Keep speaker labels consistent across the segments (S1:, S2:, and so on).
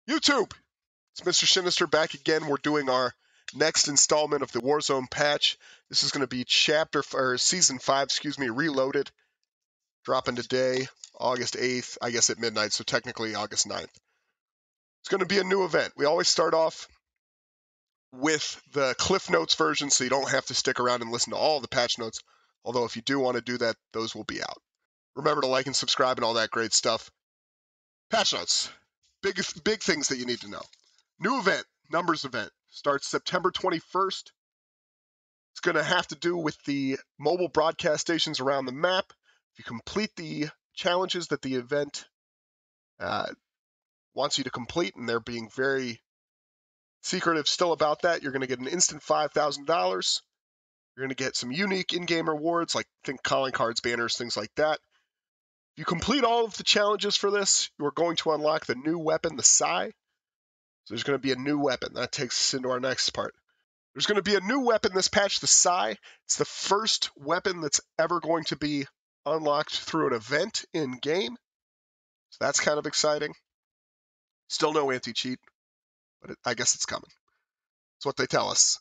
S1: YouTube, it's Mr. Shinnister back again. We're doing our next installment of the Warzone patch. This is going to be Season 5, Reloaded, dropping today, August 8th, I guess at midnight, so technically August 9th. It's going to be a new event. We always start off with the Cliff Notes version, so you don't have to stick around and listen to all the patch notes, although if you do want to do that, those will be out. Remember to like and subscribe and all that great stuff. Patch notes. Big things that you need to know. New event, numbers event, starts September 21st. It's going to have to do with the mobile broadcast stations around the map. If you complete the challenges that the event wants you to complete, and they're being very secretive still about that, you're going to get an instant $5,000. You're going to get some unique in-game rewards, like think calling cards, banners, things like that. If you complete all of the challenges for this, you're going to unlock the new weapon, the Psy. So there's going to be a new weapon. That takes us into our next part. There's going to be a new weapon this patch, the Psy. It's the first weapon that's ever going to be unlocked through an event in-game. So that's kind of exciting. Still no anti-cheat, but I guess it's coming. That's what they tell us.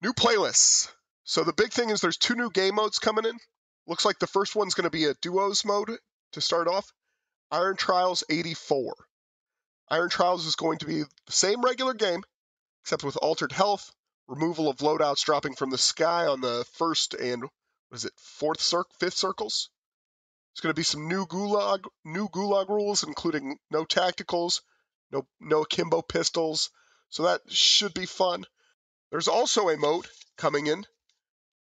S1: New playlists. So the big thing is there's 2 new game modes coming in. Looks like the first one's going to be a duos mode to start off. Iron Trials 84. Iron Trials is going to be the same regular game, except with altered health, removal of loadouts dropping from the sky on the first and, fifth circles. There's going to be some new gulag rules, including no tacticals, no akimbo pistols, so that should be fun. There's also a mode coming in,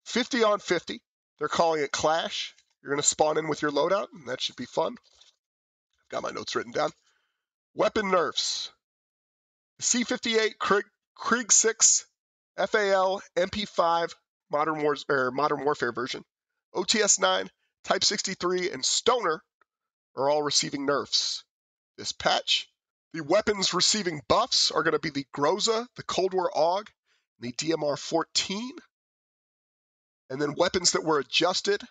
S1: 50 on 50. They're calling it Clash. You're going to spawn in with your loadout, and that should be fun. I've got my notes written down. Weapon nerfs. C58, Krig 6, FAL, MP5, Modern Warfare version, OTS9, Type 63, and Stoner are all receiving nerfs this patch. The weapons receiving buffs are going to be the Groza, the Cold War AUG, and the DMR14. And then weapons that were adjusted,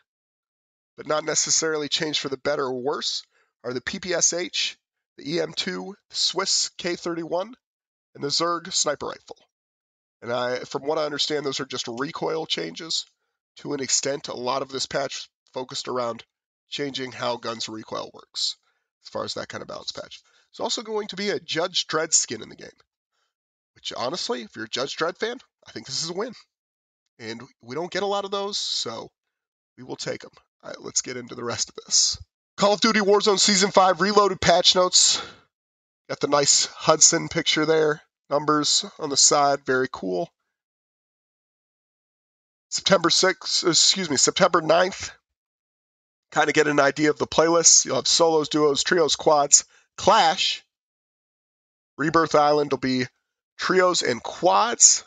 S1: but not necessarily changed for the better or worse, are the PBSH, the EM2, the Swiss K31, and the Zerg sniper rifle. And from what I understand, those are just recoil changes. To an extent, a lot of this patch focused around changing how guns recoil works, as far as that kind of balance patch. There's also going to be a Judge Dredd skin in the game, which honestly, if you're a Judge Dredd fan, I think this is a win. And we don't get a lot of those, so we will take them. All right, let's get into the rest of this. Call of Duty Warzone Season 5 Reloaded patch notes. Got the nice Hudson picture there. Numbers on the side, very cool. September 9th. Kind of get an idea of the playlist. You'll have solos, duos, trios, quads, Clash. Rebirth Island will be trios and quads.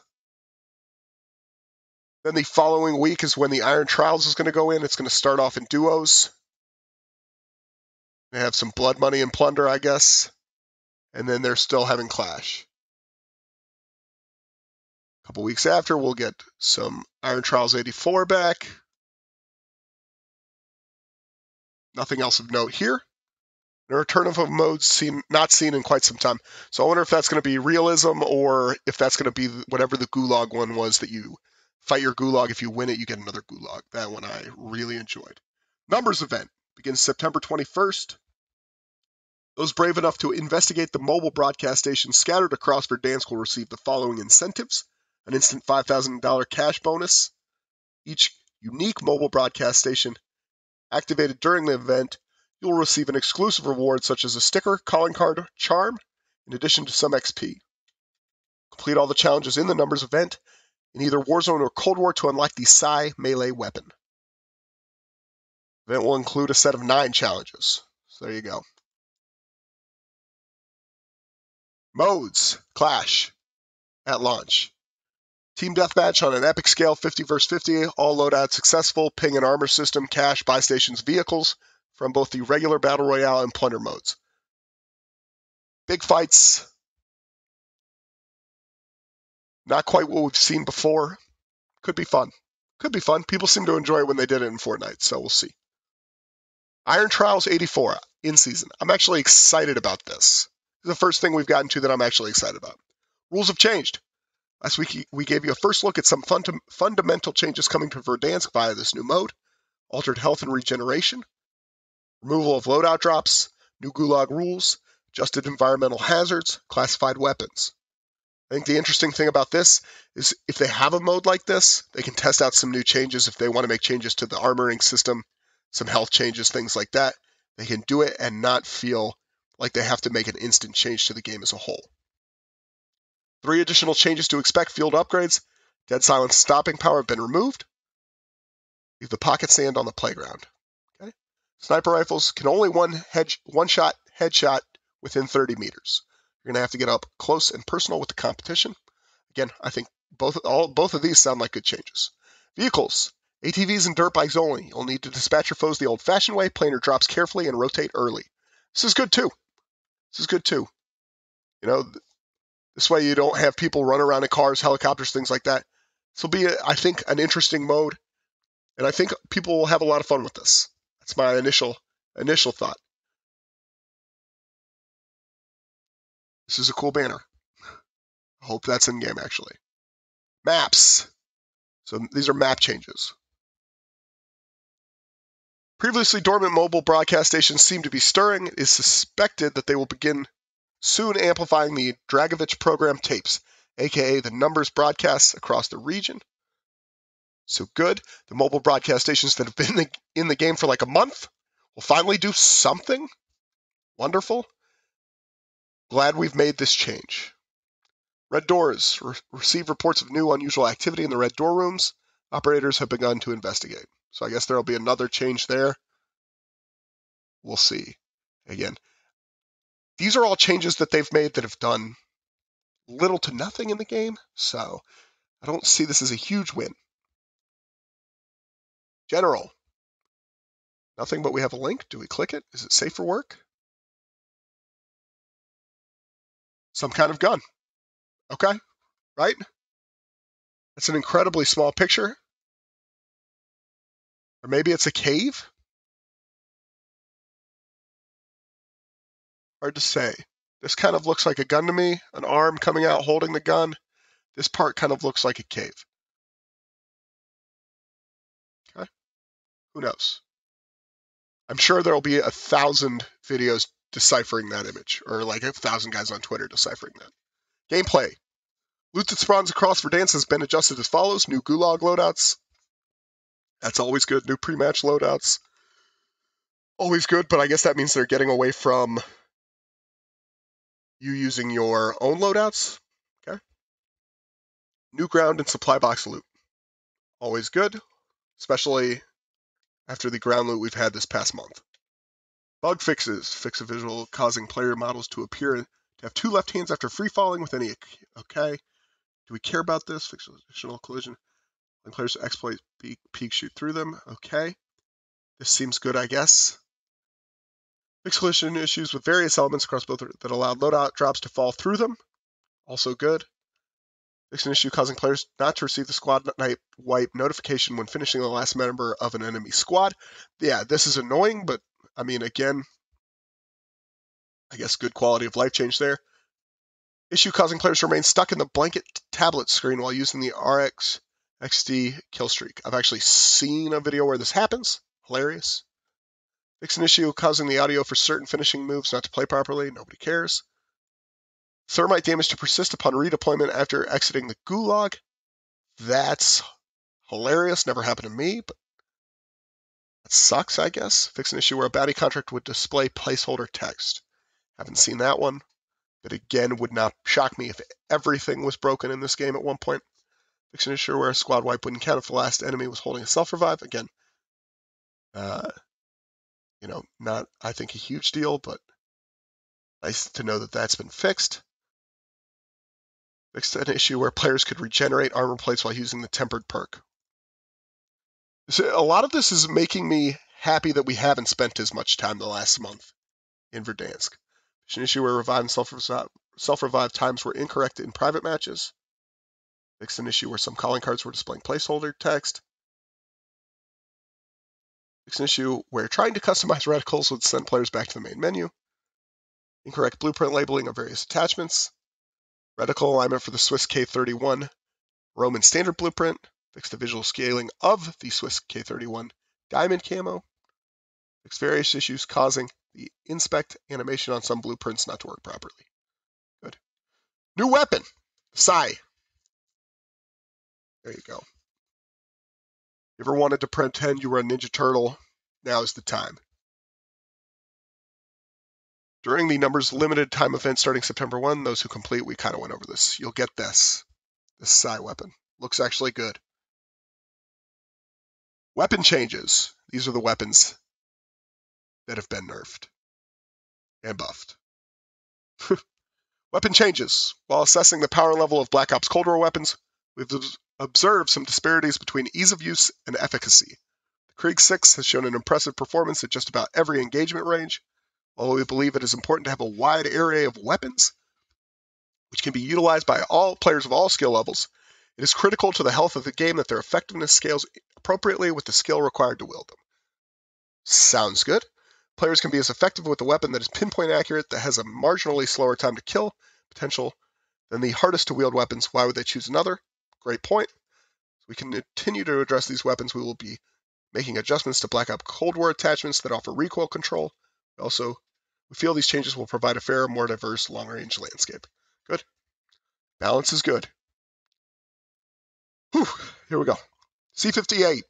S1: Then the following week is when the Iron Trials is going to go in. It's going to start off in duos. They have some blood money and plunder, I guess. And then they're still having Clash. A couple weeks after, we'll get some Iron Trials 84 back. Nothing else of note here. The return of modes not seen in quite some time. So I wonder if that's going to be realism or if that's going to be whatever the gulag one was that you fight your gulag. If you win it, you get another gulag. That one I really enjoyed. Numbers event begins September 21st. Those brave enough to investigate the mobile broadcast stations scattered across Verdansk will receive the following incentives. An instant $5,000 cash bonus. Each unique mobile broadcast station activated during the event, you'll receive an exclusive reward such as a sticker, calling card, charm, in addition to some XP. Complete all the challenges in the numbers event in either Warzone or Cold War to unlock the Psy melee weapon. The event will include a set of 9 challenges. So there you go. Modes. Clash. At launch. Team Deathmatch on an epic scale, 50 vs 50, all loadouts successful, ping and armor system, cash, buy stations, vehicles, from both the regular Battle Royale and Plunder modes. Big fights. Not quite what we've seen before. Could be fun. Could be fun. People seem to enjoy it when they did it in Fortnite, so we'll see. Iron Trials 84, in season. I'm actually excited about this. is the first thing we've gotten to that I'm actually excited about. Rules have changed. Last week, we gave you a first look at some fundamental changes coming to Verdansk via this new mode, altered health and regeneration, removal of loadout drops, new gulag rules, adjusted environmental hazards, classified weapons. I think the interesting thing about this is if they have a mode like this, they can test out some new changes. If they want to make changes to the armoring system, some health changes, things like that, they can do it and not feel like they have to make an instant change to the game as a whole. 3 additional changes to expect: field upgrades, dead silence stopping power have been removed. Leave the pocket sand on the playground. Okay. Sniper rifles can only one-shot headshot within 30 meters. You're going to have to get up close and personal with the competition. Again, I think both of these sound like good changes. Vehicles, ATVs and dirt bikes only. You'll need to dispatch your foes the old-fashioned way, plan your drops carefully, and rotate early. This is good too. You know, this way you don't have people run around in cars, helicopters, things like that. This will be, I think, an interesting mode, and I think people will have a lot of fun with this. That's my initial thought. This is a cool banner. I hope that's in game actually. Maps. So these are map changes. Previously dormant mobile broadcast stations seem to be stirring. It is suspected that they will begin soon amplifying the Dragovich program tapes, aka the numbers broadcasts across the region. So good. The mobile broadcast stations that have been in the game for like a month will finally do something. Wonderful. Glad we've made this change. Red doors. Receive reports of new unusual activity in the red door rooms. Operators have begun to investigate. So I guess there will be another change there. We'll see. Again, these are all changes that they've made that have done little to nothing in the game. So I don't see this as a huge win. General. Nothing, but we have a link. Do we click it? Is it safe for work? Some kind of gun. Okay, right? That's an incredibly small picture. Or maybe it's a cave? Hard to say. This kind of looks like a gun to me. An arm coming out holding the gun. This part kind of looks like a cave. Okay, who knows? I'm sure there'll be 1,000 videos deciphering that image, or like 1,000 guys on Twitter deciphering that. Gameplay. Loot that spawns across Verdansk has been adjusted as follows. New gulag loadouts. That's always good. New pre-match loadouts. Always good, but I guess that means they're getting away from you using your own loadouts. Okay. New ground and supply box loot. Always good, especially after the ground loot we've had this past month. Bug fixes. Fix a visual causing player models to appear to have 2 left hands after free falling with any. Okay. Do we care about this? Fix additional collision. When players exploit peek shoot through them. Okay. This seems good, I guess. Fix collision issues with various elements across both that allow loadout drops to fall through them. Also good. Fix an issue causing players not to receive the squad wipe notification when finishing the last member of an enemy squad. Yeah, this is annoying, but I mean, again, I guess good quality of life change there. Issue causing players to remain stuck in the blanket tablet screen while using the RX XD kill streak. I've actually seen a video where this happens. Hilarious. Fix an issue causing the audio for certain finishing moves not to play properly. Nobody cares. Thermite damage to persist upon redeployment after exiting the gulag. That's hilarious. Never happened to me, but that sucks, I guess. Fix an issue where a bounty contract would display placeholder text. Haven't seen that one, but again, would not shock me if everything was broken in this game at one point. Fix an issue where a squad wipe wouldn't count if the last enemy was holding a self-revive. Again, not, I think, a huge deal, but nice to know that that's been fixed. Fixed an issue where players could regenerate armor plates while using the tempered perk. So a lot of this is making me happy that we haven't spent as much time the last month in Verdansk. Fixed an issue where revive and self-revive times were incorrect in private matches. Fixed an issue where some calling cards were displaying placeholder text. Fixed an issue where trying to customize reticles would send players back to the main menu. incorrect blueprint labeling of various attachments, reticle alignment for the Swiss K31 Roman standard blueprint, fix the visual scaling of the Swiss K31 diamond camo, fix various issues causing the inspect animation on some blueprints not to work properly. Good. New weapon, Sai. There you go. You ever wanted to pretend you were a Ninja Turtle? Now is the time. During the numbers limited time event starting September 1, those who complete, we kind of went over this. You'll get this Sai weapon. Looks actually good. Weapon changes. These are the weapons that have been nerfed and buffed. Weapon changes. While assessing the power level of Black Ops Cold War weapons, we've observed some disparities between ease of use and efficacy. The Krig 6 has shown an impressive performance at just about every engagement range. While we believe it is important to have a wide array of weapons, which can be utilized by all players of all skill levels, it is critical to the health of the game that their effectiveness scales appropriately with the skill required to wield them. Sounds good. Players can be as effective with a weapon that is pinpoint accurate, that has a marginally slower time to kill potential than the hardest to wield weapons. Why would they choose another? Great point. As we can continue to address these weapons, we will be making adjustments to Black Ops Cold War attachments that offer recoil control. We feel these changes will provide a fairer, more diverse, long-range landscape. Good. Balance is good. Whew. Here we go. C58.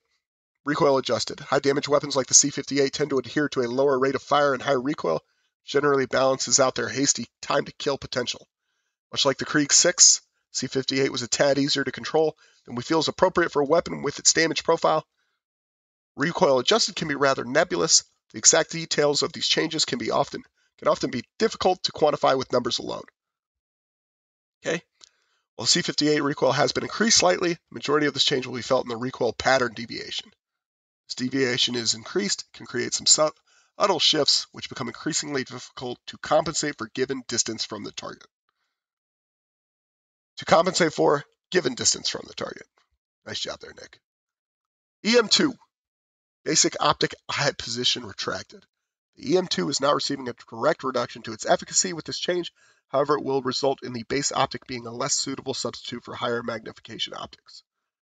S1: Recoil adjusted. High damage weapons like the C58 tend to adhere to a lower rate of fire and higher recoil, generally balances out their hasty time to kill potential. Much like the Krig 6, C58 was a tad easier to control than we feel is appropriate for a weapon with its damage profile. Recoil adjusted can be rather nebulous. The exact details of these changes can often be difficult to quantify with numbers alone. Okay. While C58 recoil has been increased slightly, the majority of this change will be felt in the recoil pattern deviation. As deviation is increased, it can create some subtle shifts, which become increasingly difficult to compensate for given distance from the target. Nice job there, Nick. EM2, basic optic eye position retracted. The EM2 is now receiving a direct reduction to its efficacy with this change. However, it will result in the base optic being a less suitable substitute for higher magnification optics.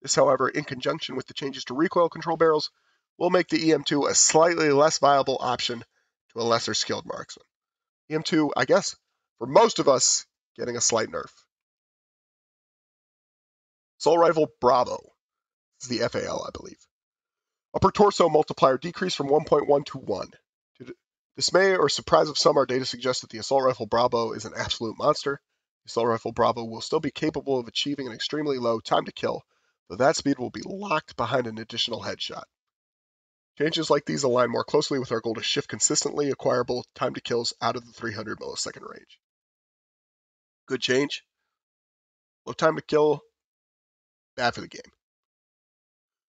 S1: This, however, in conjunction with the changes to recoil control barrels, will make the EM2 a slightly less viable option to a lesser skilled marksman. EM2, I guess, for most of us, getting a slight nerf. Assault Rifle Bravo. This is the FAL, I believe. Upper torso multiplier decreased from 1.1 to 1. To the dismay or surprise of some, our data suggests that the Assault Rifle Bravo is an absolute monster. The Assault Rifle Bravo will still be capable of achieving an extremely low time to kill, though that speed will be locked behind an additional headshot. Changes like these align more closely with our goal to shift consistently acquirable time to kills out of the 300 millisecond range. Good change. Low time to kill, bad for the game.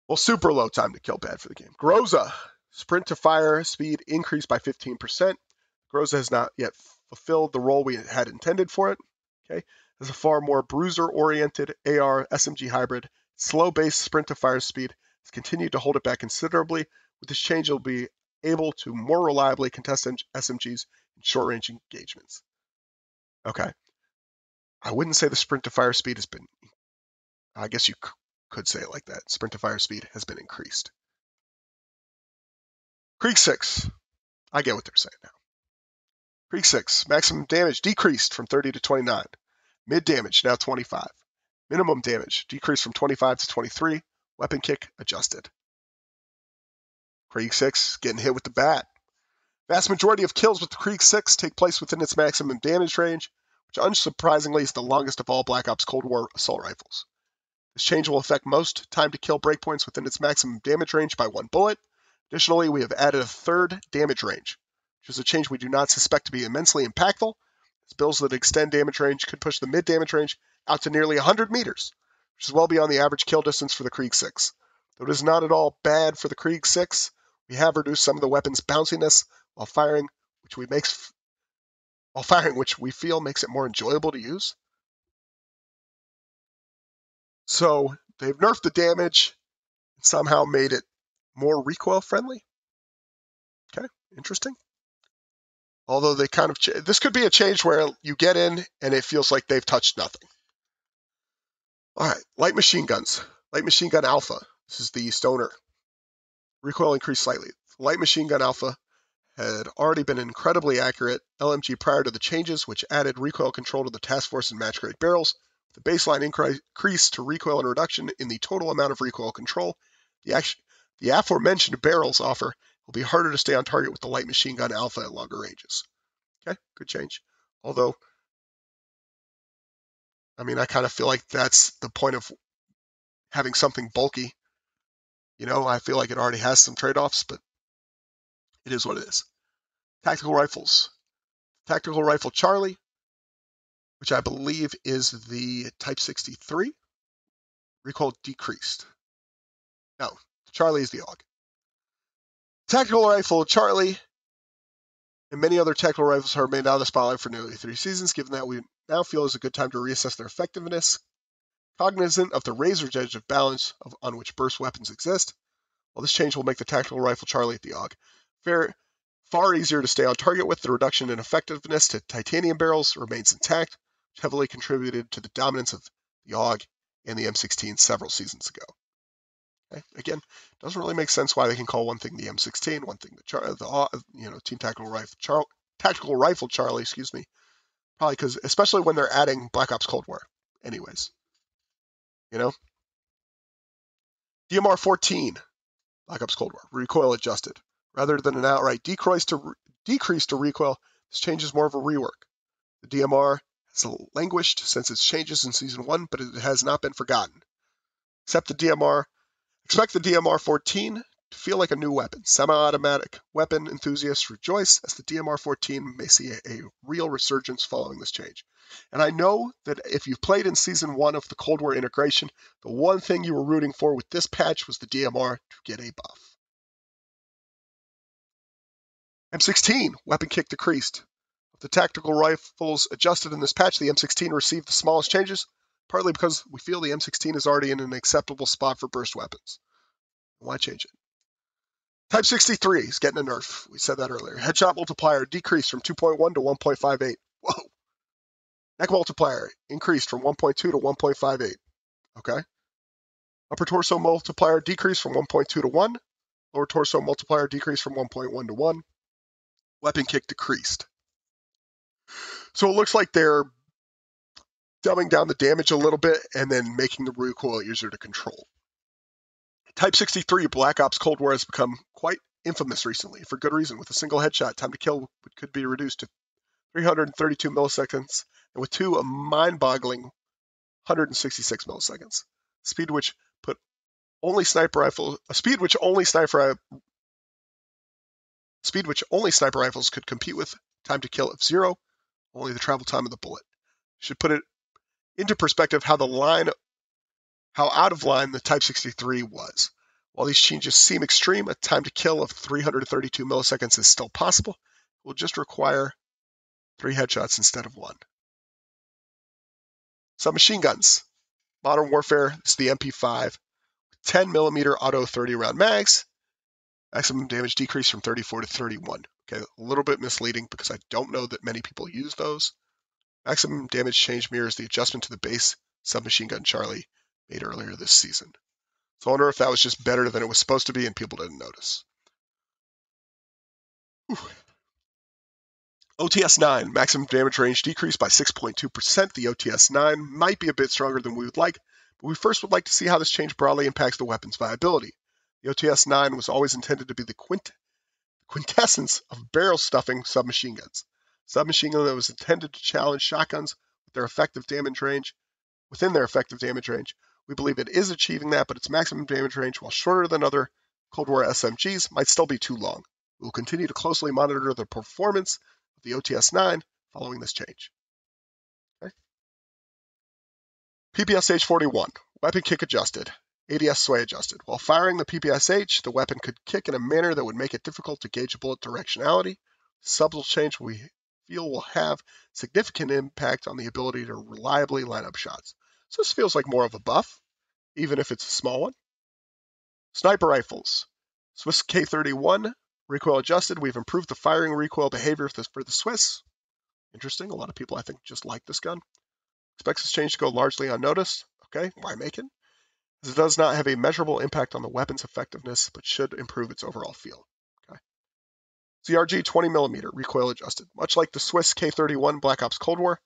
S1: Well, super low time to kill, bad for the game. Groza, sprint to fire speed increased by 15%. Groza has not yet fulfilled the role we had intended for it. Okay, as a far more bruiser-oriented AR SMG hybrid, slow base sprint to fire speed has continued to hold it back considerably. With this change, it'll be able to more reliably contest SMGs in short-range engagements. Okay, I wouldn't say the sprint to fire speed has been. I guess you could say it like that. Sprint to fire speed has been increased. Krig 6. I get what they're saying now. Krig 6. Maximum damage decreased from 30 to 29. Mid damage now 25. Minimum damage decreased from 25 to 23. Weapon kick adjusted. Krig 6 getting hit with the bat. Vast majority of kills with the Krig 6 take place within its maximum damage range, which unsurprisingly is the longest of all Black Ops Cold War assault rifles. This change will affect most time to kill breakpoints within its maximum damage range by one bullet. Additionally, we have added a third damage range, which is a change we do not suspect to be immensely impactful, as bills that extend damage range could push the mid damage range out to nearly 100 meters, which is well beyond the average kill distance for the Krig 6. Though it is not at all bad for the Krig 6, we have reduced some of the weapon's bounciness while firing, which we feel makes it more enjoyable to use. So they've nerfed the damage and somehow made it more recoil friendly. Okay, interesting. Although they kind of, this could be a change where you get in and it feels like they've touched nothing. All right, light machine guns. Light machine gun alpha. This is the stoner. Recoil increased slightly. Light machine gun alpha had already been an incredibly accurate LMG prior to the changes, which added recoil control to the task force and match grade barrels. The baseline increase to recoil and reduction in the total amount of recoil control. The aforementioned barrels offer will be harder to stay on target with the light machine gun alpha at longer ranges. Okay, good change. Although, I mean, I kind of feel like that's the point of having something bulky. You know, I feel like it already has some trade-offs, but it is what it is. Tactical rifles. Tactical rifle Charlie, which I believe is the Type 63. Recoil decreased. No, Charlie is the AUG. Tactical rifle Charlie and many other tactical rifles have remained out of the spotlight for nearly 3 seasons, given that we now feel is a good time to reassess their effectiveness, cognizant of the razor's edge of balance on which burst weapons exist. While this change will make the tactical rifle Charlie the AUG far easier to stay on target with, the reduction in effectiveness to titanium barrels remains intact, which heavily contributed to the dominance of the AUG and the M16 several seasons ago. Okay? Again, doesn't really make sense why they can call one thing the M16, one thing the Team Tactical Rifle Charlie, excuse me. Probably because, especially when they're adding Black Ops Cold War, anyways. You know, DMR14, Black Ops Cold War, recoil adjusted. Rather than an outright decrease to recoil, this change is more of a rework. The DMR has languished since its changes in Season 1, but it has not been forgotten. Expect the DMR14 to feel like a new weapon. Semi-automatic weapon enthusiasts rejoice as the DMR14 may see a real resurgence following this change. And I know that if you've played in Season 1 of the Cold War integration, the one thing you were rooting for with this patch was the DMR to get a buff. M16, weapon kick decreased. Of the tactical rifles adjusted in this patch, the M16 received the smallest changes, partly because we feel the M16 is already in an acceptable spot for burst weapons. Why change it? Type 63 is getting a nerf. We said that earlier. Headshot multiplier decreased from 2.1 to 1.58. Whoa. Neck multiplier increased from 1.2 to 1.58. Okay. Upper torso multiplier decreased from 1.2 to 1. Lower torso multiplier decreased from 1.1 to 1. Weapon kick decreased. So it looks like they're dumbing down the damage a little bit and then making the recoil easier to control. Type 63 Black Ops Cold War has become quite infamous recently, for good reason. With a single headshot, time to kill could be reduced to 332 milliseconds, and with two, a mind-boggling 166 milliseconds. Speed which only sniper rifles could compete with. Time to kill of 0, only the travel time of the bullet. Should put it into perspective how out of line the Type 63 was. While these changes seem extreme, a time to kill of 332 milliseconds is still possible. It will just require 3 headshots instead of 1. Submachine guns. Modern Warfare is the MP5. 10mm auto 30 round mags. Maximum damage decrease from 34 to 31. Okay, a little bit misleading because I don't know that many people use those. Maximum damage change mirrors the adjustment to the base submachine gun Charlie made earlier this season. So I wonder if that was just better than it was supposed to be and people didn't notice. Whew. OTS9, maximum damage range decreased by 6.2%. The OTS9 might be a bit stronger than we would like, but we first would like to see how this change broadly impacts the weapon's viability. The OTS9 was always intended to be the quintessence of barrel stuffing submachine guns. Submachine gun that was intended to challenge shotguns with their effective damage range. Within their effective damage range, we believe it is achieving that, but its maximum damage range, while shorter than other Cold War SMGs, might still be too long. We will continue to closely monitor the performance of the OTS9 following this change. Okay. PBSH41, weapon kick adjusted, ADS sway adjusted. While firing the PBSH, the weapon could kick in a manner that would make it difficult to gauge bullet directionality. Subtle change we feel will have significant impact on the ability to reliably line up shots. So this feels like more of a buff, even if it's a small one. Sniper rifles. Swiss K31 Recoil adjusted. We've improved the firing recoil behavior for the Swiss. Interesting. A lot of people, I think, just like this gun. Expects this change to go largely unnoticed. Okay, why make it? As it does not have a measurable impact on the weapon's effectiveness, but should improve its overall feel. Okay. ZRG 20mm recoil adjusted. Much like the Swiss K31 Black Ops Cold War,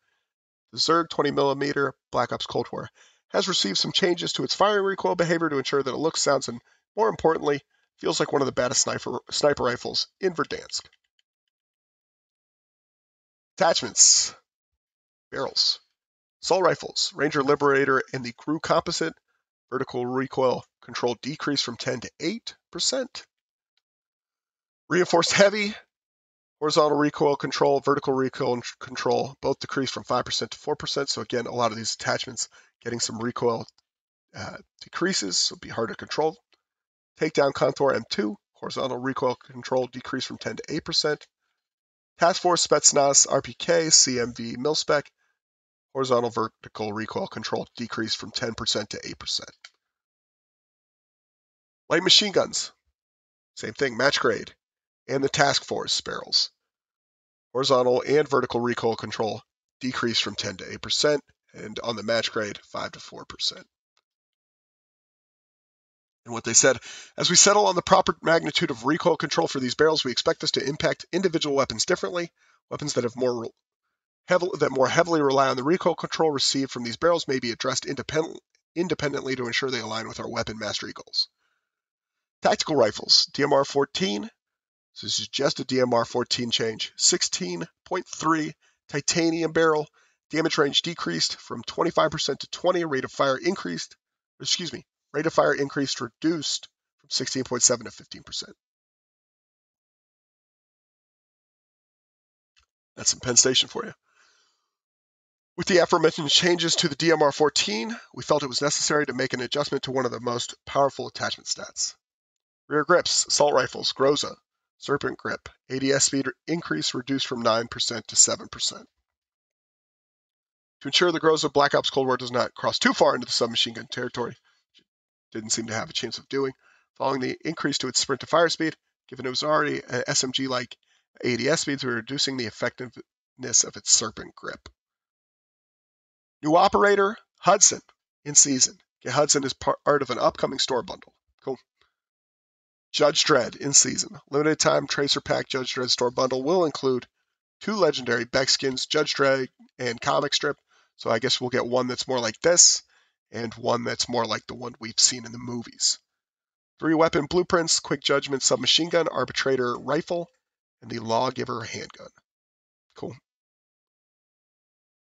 S1: the Zerg 20mm Black Ops Cold War has received some changes to its firing recoil behavior to ensure that it looks, sounds, and more importantly, feels like one of the baddest sniper rifles in Verdansk. Attachments. Barrels. Assault rifles. Ranger Liberator and the Crew Composite. Vertical recoil control decreased from 10 to 8%. Reinforced heavy. Horizontal recoil control, vertical recoil control, both decreased from 5% to 4%. So again, a lot of these attachments getting some recoil decreases, so it'll be hard to control. Takedown Contour M2, horizontal recoil control decreased from 10 to 8%. Task Force Spetsnaz RPK, CMV Milspec, horizontal vertical recoil control decreased from 10% to 8%. Light machine guns, same thing, match grade, and the Task Force barrels. Horizontal and vertical recoil control decreased from 10 to 8%, and on the match grade, 5 to 4%. And what they said, as we settle on the proper magnitude of recoil control for these barrels, we expect this to impact individual weapons differently. Weapons that more heavily rely on the recoil control received from these barrels may be addressed independently to ensure they align with our weapon mastery goals. Tactical rifles, DMR14. This is just a DMR14 change. 16.3 titanium barrel. Damage range decreased from 25% to 20. Rate of fire increased, reduced from 16.7 to 15%. That's some Penn Station for you. With the aforementioned changes to the DMR14, we felt it was necessary to make an adjustment to one of the most powerful attachment stats. Rear grips, assault rifles, Groza, Serpent grip, ADS speed increase reduced from 9% to 7%. To ensure the Groza Black Ops Cold War does not cross too far into the submachine gun territory, which it didn't seem to have a chance of doing, following the increase to its sprint to fire speed, given it was already an SMG-like ADS speeds, we were reducing the effectiveness of its Serpent grip. New operator, Hudson, in season. Get Hudson as part of an upcoming store bundle. Cool. Judge Dredd in season. Limited time Tracer Pack Judge Dredd store bundle will include 2 legendary Beck skins, Judge Dredd and comic strip. So I guess we'll get one that's more like this and one that's more like the one we've seen in the movies. 3 weapon blueprints, Quick Judgment submachine gun, Arbitrator rifle, and the Lawgiver handgun. Cool.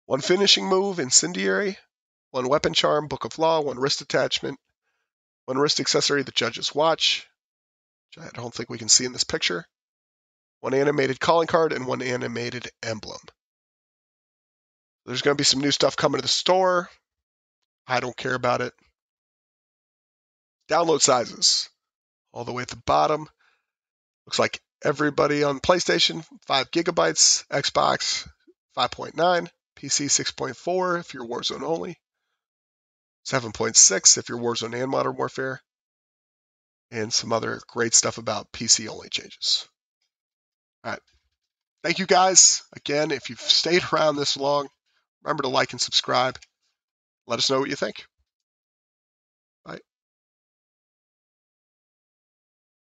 S1: 1 finishing move, Incendiary. 1 weapon charm, Book of Law. 1 wrist attachment. 1 wrist accessory, the Judge's Watch, which I don't think we can see in this picture. 1 animated calling card and 1 animated emblem. There's going to be some new stuff coming to the store. I don't care about it. Download sizes. All the way at the bottom. Looks like everybody on PlayStation, 5 gigabytes. Xbox, 5.9. PC, 6.4 if you're Warzone only. 7.6 if you're Warzone and Modern Warfare. And some other great stuff about PC only changes. All right. Thank you guys. Again, if you've stayed around this long, remember to like and subscribe. Let us know what you think.